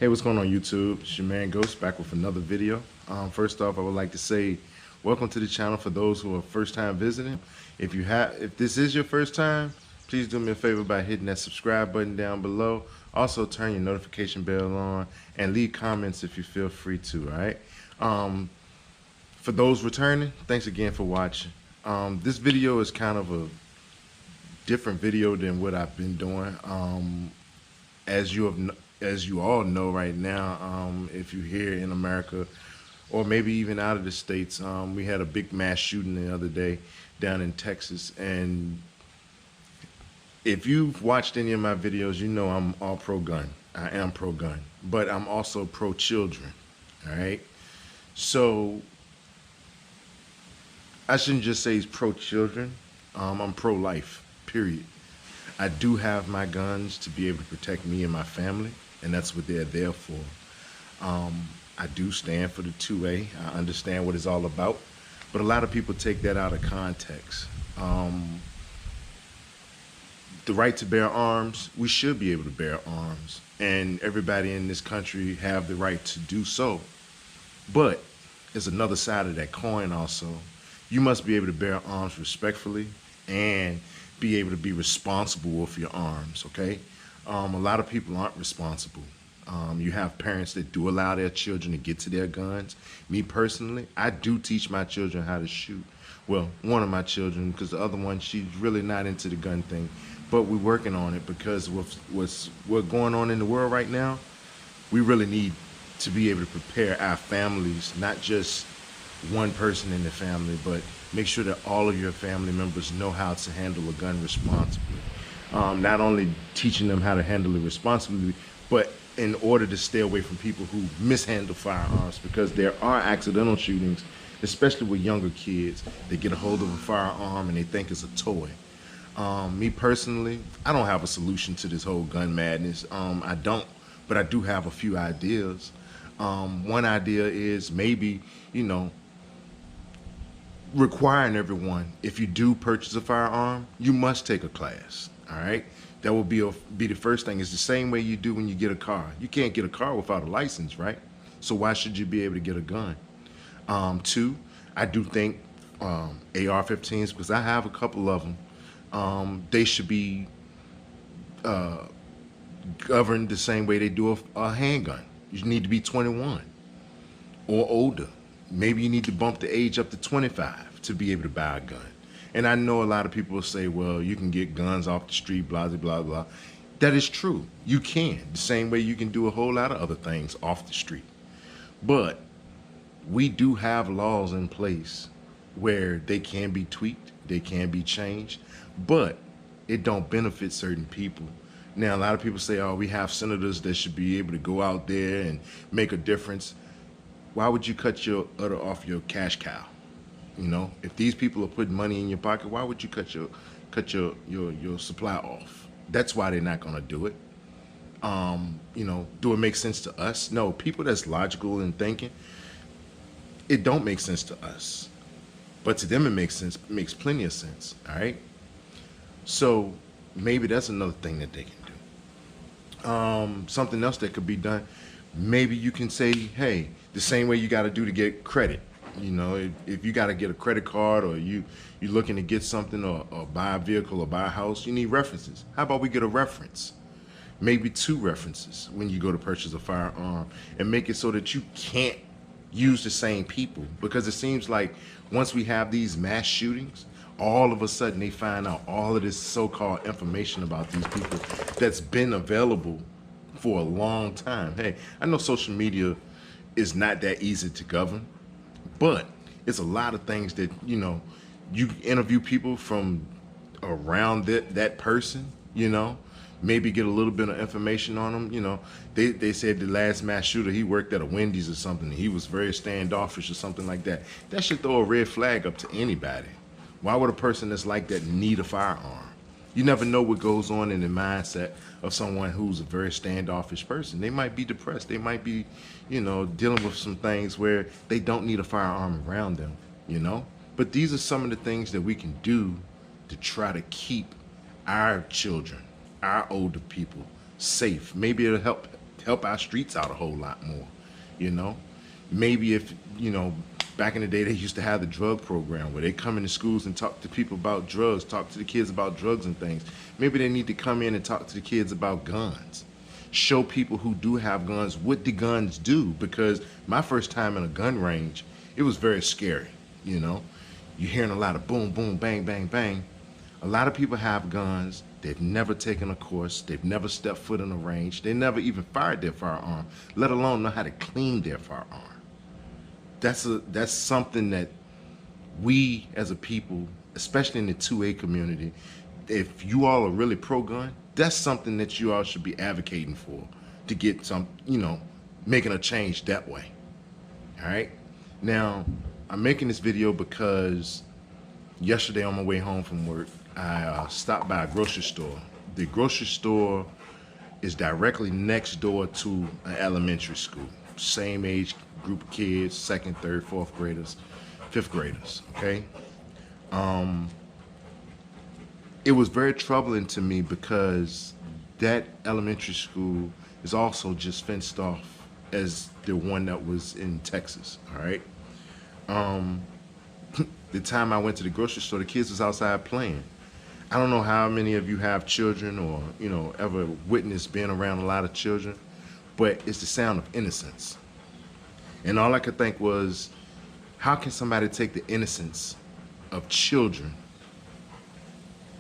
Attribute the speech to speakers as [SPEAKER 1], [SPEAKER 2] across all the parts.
[SPEAKER 1] Hey, what's going on YouTube? It's your man Ghost back with another video. First off, I would like to say welcome to the channel for those who are first time visiting. If this is your first time, please do me a favor by hitting that subscribe button down below. Also turn your notification bell on and leave comments if you feel free to, all right? For those returning, thanks again for watching. This video is kind of a different video than what I've been doing. As you all know right now, if you're here in America or maybe even out of the States, we had a big mass shooting the other day down in Texas. And if you've watched any of my videos, you know I'm all pro-gun. I am pro-gun, but I'm also pro-children, all right? So I shouldn't just say he's pro-children. I'm pro-life, period. I do have my guns to be able to protect me and my family, and that's what they're there for. I do stand for the 2A. I understand what it's all about, but a lot of people take that out of context. The right to bear arms, we should be able to bear arms, and everybody in this country have the right to do so. But there's another side of that coin also. You must be able to bear arms respectfully and be able to be responsible with your arms, okay? A lot of people aren't responsible. You have parents that do allow their children to get to their guns. Me personally, I do teach my children how to shoot. Well, one of my children, because the other one, she's really not into the gun thing. But we're working on it because with what's going on in the world right now, we really need to be able to prepare our families, not just one person in the family, but make sure that all of your family members know how to handle a gun responsibly. Not only teaching them how to handle it responsibly, but in order to stay away from people who mishandle firearms, because there are accidental shootings, especially with younger kids. They get a hold of a firearm and they think it's a toy. Me personally, I don't have a solution to this whole gun madness. I don't, but I do have a few ideas. One idea is maybe, requiring everyone, if you do purchase a firearm, you must take a class, all right? That will be the first thing. It's the same way you do when you get a car. You can't get a car without a license, right? So why should you be able to get a gun? Two, I do think AR-15s, because I have a couple of them, they should be governed the same way they do a handgun. You need to be 21 or older. Maybe you need to bump the age up to 25 to be able to buy a gun. And I know a lot of people will say, well, you can get guns off the street, blah, blah, blah, blah. That is true. You can. The same way you can do a whole lot of other things off the street. But we do have laws in place where they can be tweaked, they can be changed, but it don't benefit certain people. Now, a lot of people say, oh, we have senators that should be able to go out there and make a difference. Why would you cut your udder off your cash cow? If these people are putting money in your pocket, why would you cut your supply off? That's why they're not gonna do it. Do it make sense to us? No, people that's logical in thinking, it don't make sense to us. But to them it makes sense, it makes plenty of sense, all right? So maybe that's another thing that they can do. Something else that could be done, maybe you can say, hey, the same way you got to do to get credit. If you got to get a credit card, or you're looking to get something, or buy a vehicle or buy a house, you need references. How about we get a reference? Maybe 2 references when you go to purchase a firearm, and make it so that you can't use the same people. Because it seems like once we have these mass shootings, all of a sudden they find out all of this so-called information about these people that's been available for a long time. Hey, I know social media is not that easy to govern, but it's a lot of things that, you interview people from around that person, maybe get a little bit of information on them. They said the last mass shooter, he worked at a Wendy's or something. He was very standoffish or something like that. That should throw a red flag up to anybody. Why would a person that's like that need a firearm? You never know what goes on in the mindset of someone who's a very standoffish person. They might be depressed. They might be, dealing with some things where they don't need a firearm around them, But these are some of the things that we can do to try to keep our children, our older people safe. Maybe it'll help help our streets out a whole lot more, you know? Maybe if, back in the day they used to have the drug program where they come into schools and talk to people about drugs, talk to the kids about drugs and things. Maybe they need to come in and talk to the kids about guns. Show people who do have guns what the guns do, because my first time in a gun range, it was very scary, You're hearing a lot of boom, boom, bang, bang, bang. A lot of people have guns. They've never taken a course. They've never stepped foot in a range. They never even fired their firearm, let alone know how to clean their firearm. That's something that we as a people, especially in the 2A community, if you all are really pro-gun, that's something that you all should be advocating for, to get some, making a change that way. All right? Now, I'm making this video because yesterday on my way home from work, I stopped by a grocery store. The grocery store is directly next door to an elementary school. Same age group of kids, 2nd, 3rd, 4th graders, 5th graders, okay? It was very troubling to me because that elementary school is also just fenced off as the one that was in Texas, all right? The time I went to the grocery store, the kids was outside playing. I don't know how many of you have children or, ever witnessed being around a lot of children, but it's the sound of innocence. And all I could think was, how can somebody take the innocence of children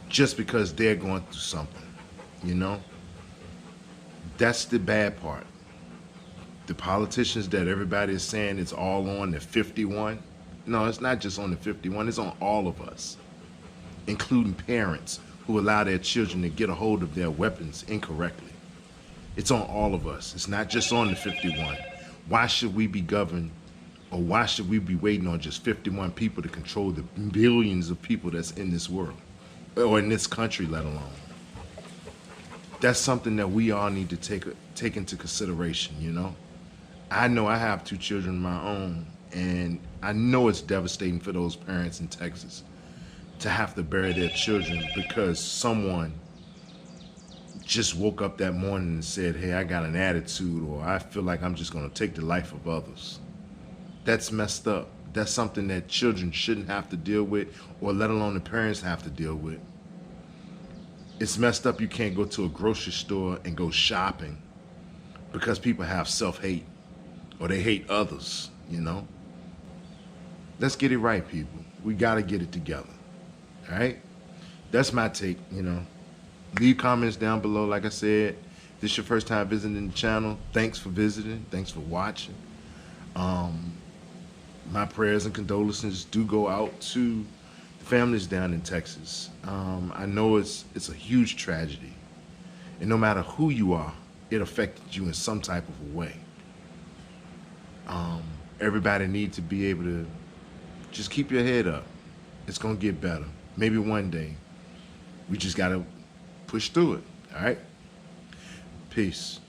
[SPEAKER 1] just because they're going through something, That's the bad part. The politicians that everybody is saying it's all on the 51, no, it's not just on the 51, it's on all of us, including parents who allow their children to get a hold of their weapons incorrectly. It's on all of us. It's not just on the 51. Why should we be governed, or why should we be waiting on just 51 people to control the billions of people that's in this world, or in this country, let alone? That's something that we all need to take into consideration, I know I have 2 children of my own, and I know it's devastating for those parents in Texas to have to bury their children because someone just woke up that morning and said, hey, I got an attitude, or I feel like I'm just going to take the life of others. That's messed up. That's something that children shouldn't have to deal with, or let alone the parents have to deal with. It's messed up you can't go to a grocery store and go shopping because people have self-hate, or they hate others, Let's get it right, people. We got to get it together, all right? That's my take, Leave comments down below. Like I said, if this is your first time visiting the channel, thanks for visiting. Thanks for watching. My prayers and condolences do go out to the families down in Texas. I know it's a huge tragedy. And no matter who you are, it affected you in some type of a way. Everybody needs to be able to just keep your head up. It's going to get better. Maybe one day. We just got to push through it, all right? Peace.